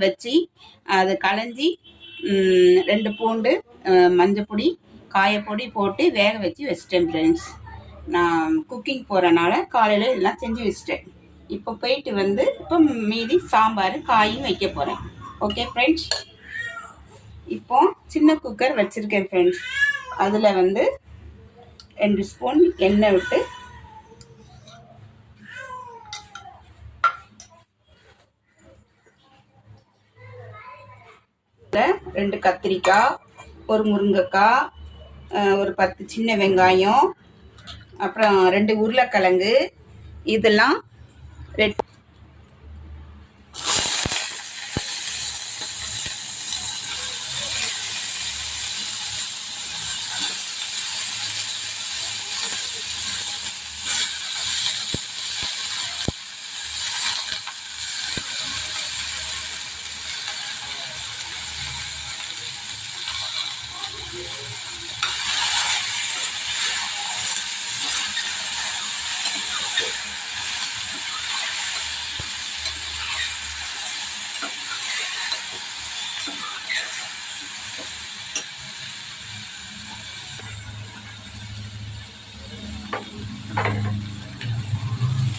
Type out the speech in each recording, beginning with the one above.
வச்சு அது களைஞ்சி 2 பூண்டு மஞ்சப்பொடி காயப்பொடி போட்டு வேக வச்சு வச்சிட்டேன் ஃப்ரெண்ட்ஸ். நான் குக்கிங் போகிறனால காலையில் இதெல்லாம் செஞ்சு வச்சிட்டேன். இப்போ போயிட்டு வந்து இப்போ மீதி சாம்பார் காயும் வைக்க போகிறேன். Okay friends. இப்போ சின்ன குக்கர் வச்சுருக்கேன் ஃப்ரெண்ட்ஸ். அதில் வந்து 2 ஸ்பூன் எண்ணெய் விட்டு ரெண்டு கத்திரிக்காய், ஒரு முருங்கைக்காய், ஒரு 10 சின்ன வெங்காயம், அப்புறம் 2 உருளைக்கிழங்கு இதெல்லாம் ரெட்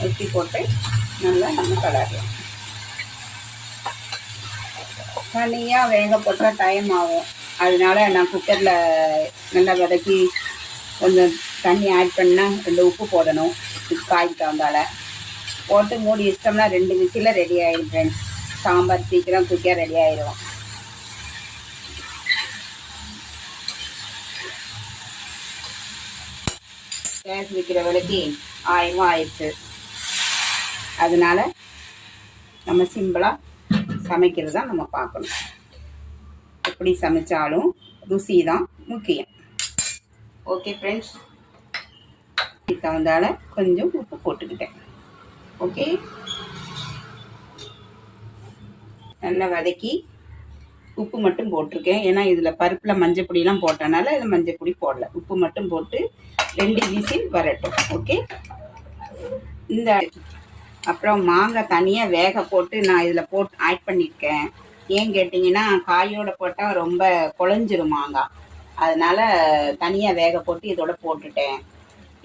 ஊற்றி போட்டு நல்லா நம்ம கலரலாம். தனியாக வேக போட்டால் டைம் ஆகும். அதனால நான் குக்கரில் நல்லா வதக்கி கொஞ்சம் தண்ணி ஆட் பண்ணால் 2 உப்பு போடணும். காய்க்கு தகுந்தால போட்டு மூடி வச்சிட்டோம்னா 2 விசிலில் ரெடி ஆகிடும் ஃப்ரெண்ட்ஸ். சாம்பார் சீக்கிரம் குயிக்காக ரெடி ஆகிடும். கேஸ் வைக்கிற வேலைக்கு ஆயமும் ஆயிடுச்சு. அதனால நம்ம சிம்பிளாக சமைக்கிறது தான் நம்ம பார்க்கணும். எப்படி சமைச்சாலும் ருசி தான் முக்கியம். Okay friends. இதுக்கு தகுந்தால கொஞ்சம் உப்பு போட்டுக்கிட்டேன். ஓகே, நல்லா வதக்கி உப்பு மட்டும் போட்டிருக்கேன். ஏன்னா இதில் பருப்பில் மஞ்சள் பொடியெலாம் போட்டனால இதில் மஞ்சள் பொடி போடல. உப்பு மட்டும் போட்டு 2 விசில் வரட்டும். ஓகே. இந்த அப்புறம் மாங்காய் தனியாக வேக போட்டு நான் இதில் போட்டு ஆட் பண்ணியிருக்கேன். ஏன் கேட்டிங்கன்னா காயோடு போட்டால் ரொம்ப குழஞ்சிரும் மாங்காய். அதனால் தனியாக வேக போட்டு இதோட போட்டுட்டேன்.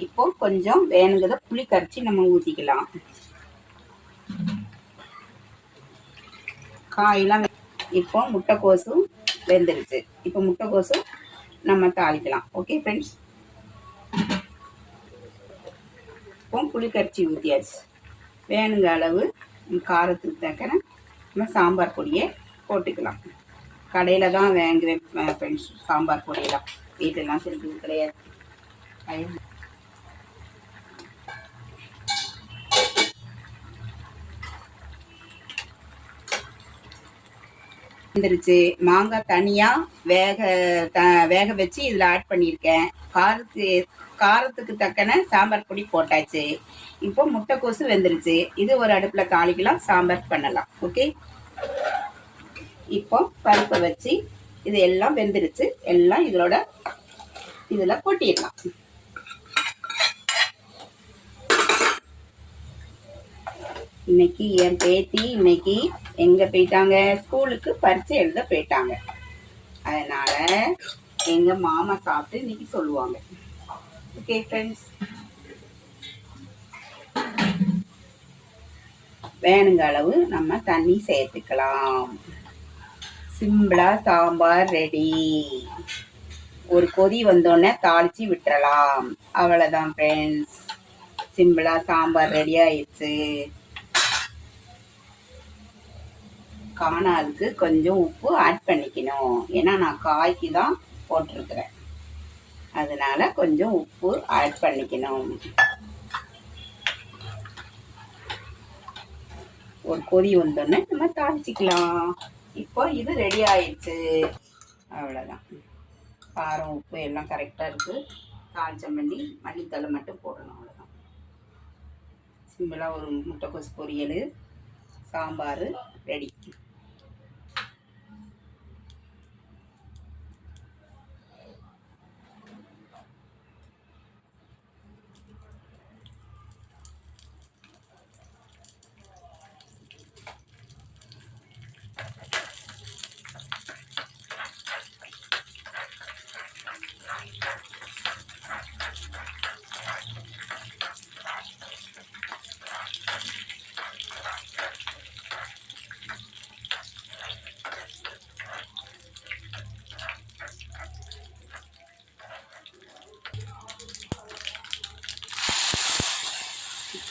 இப்போ கொஞ்சம் வேணுங்கிறத புளி கரைச்சி நம்ம ஊற்றிக்கலாம். காயெல்லாம் இப்போ முட்டைக்கோசும் வெந்துருச்சு. இப்போ முட்டைக்கோசும் நம்ம தாளிக்கலாம். Okay friends. இப்போ புளி கரைச்சி ஊற்றியாச்சு. வேணுங்க அளவு காரத்துக்கு தக்கன நம்ம சாம்பார் பொடியை போட்டுக்கலாம். கடையில் தான் வாங்குவேன் ஃப்ரெண்ட்ஸ் சாம்பார் பொடியெல்லாம். வீட்டெல்லாம் செஞ்சது கிடையாது. வந்துருச்சு. மாங்காய் தனியாக வேக வச்சு இதில் ஆட் பண்ணியிருக்கேன். காரத்துக்கு தக்கன சாம்பார் பொடி போட்டாச்சு. இப்போ முட்டைக்கோசு வெந்துருச்சு. இது ஒரு அடுப்பில் தாளிக்கலாம், சாம்பார் பண்ணலாம். ஓகே. இப்போ பருப்பை வச்சு இது எல்லாம் வெந்துருச்சு. எல்லாம் இதில் கொட்டிடலாம். இன்னைக்கு என் பேத்தி இன்னைக்கு எங்கே போயிட்டாங்க? ஸ்கூலுக்கு பரீட்சை எழுத போயிட்டாங்க. அதனால எங்கள் மாமா சாப்பிட்டு இன்னைக்கு சொல்லுவாங்க. Okay friends. வேணுங்க அளவு நம்ம தண்ணி சேர்த்துக்கலாம். சிம்பிளாக சாம்பார் ரெடி. ஒரு கொதி வந்தோடனே தாளித்து விட்டுறலாம். அவ்வளோதான் ஃப்ரெண்ட்ஸ். சிம்பிளாக சாம்பார் ரெடி ஆயிடுச்சு. காணாதுக்கு கொஞ்சம் உப்பு ஆட் பண்ணிக்கணும். ஏன்னா நான் காய்க்கு தான் போட்டிருக்கிறேன். அதனால கொஞ்சம் உப்பு ஆட் பண்ணிக்கணும். ஒரு கொதி வந்தோடனே நம்ம தாளிச்சிக்கலாம். இப்போ இது ரெடி ஆயிடுச்சு. அவ்வளோதான். காரம் உப்பு எல்லாம் கரெக்டாக இருக்குது. தாளிச்சம் பண்ணி மல்லித்தலை மட்டும் போடணும். அவ்வளோதான். சிம்பிளாக ஒரு முட்டைக்கோசு பொரியல் சாம்பார் ரெடி.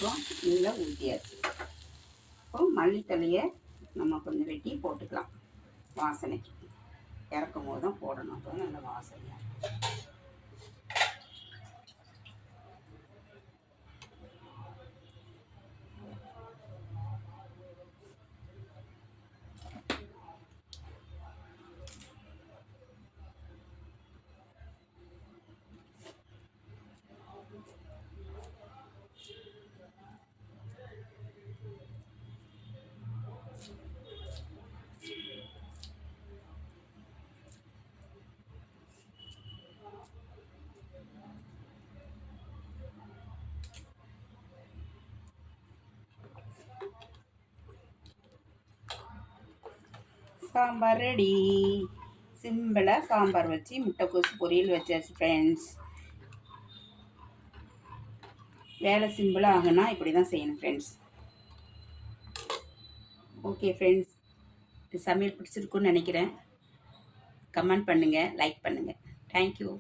அப்புறம் இதில் ஊற்றியாச்சு. இப்போ மல்லித்தலையை நம்ம கொஞ்சம் வெட்டி போட்டுக்கலாம். வாசனைக்கு இறக்கும் போது தான் போடணும். அப்போ நல்ல வாசனையாக இருக்கும். சாம்பார் ரெடி. சிம்பிளாக சாம்பார் வச்சு முட்டைக்கோசு பொரியல் வச்சாச்சு ஃப்ரெண்ட்ஸ். வேலை சிம்பிளாக ஆகுனா இப்படி தான் செய்யணும் ஃப்ரெண்ட்ஸ். ஓகே ஃப்ரெண்ட்ஸ், இது சமையல் பிடிச்சிருக்குன்னு நினைக்கிறேன். கமெண்ட் பண்ணுங்கள், லைக் பண்ணுங்கள். தேங்க்யூ.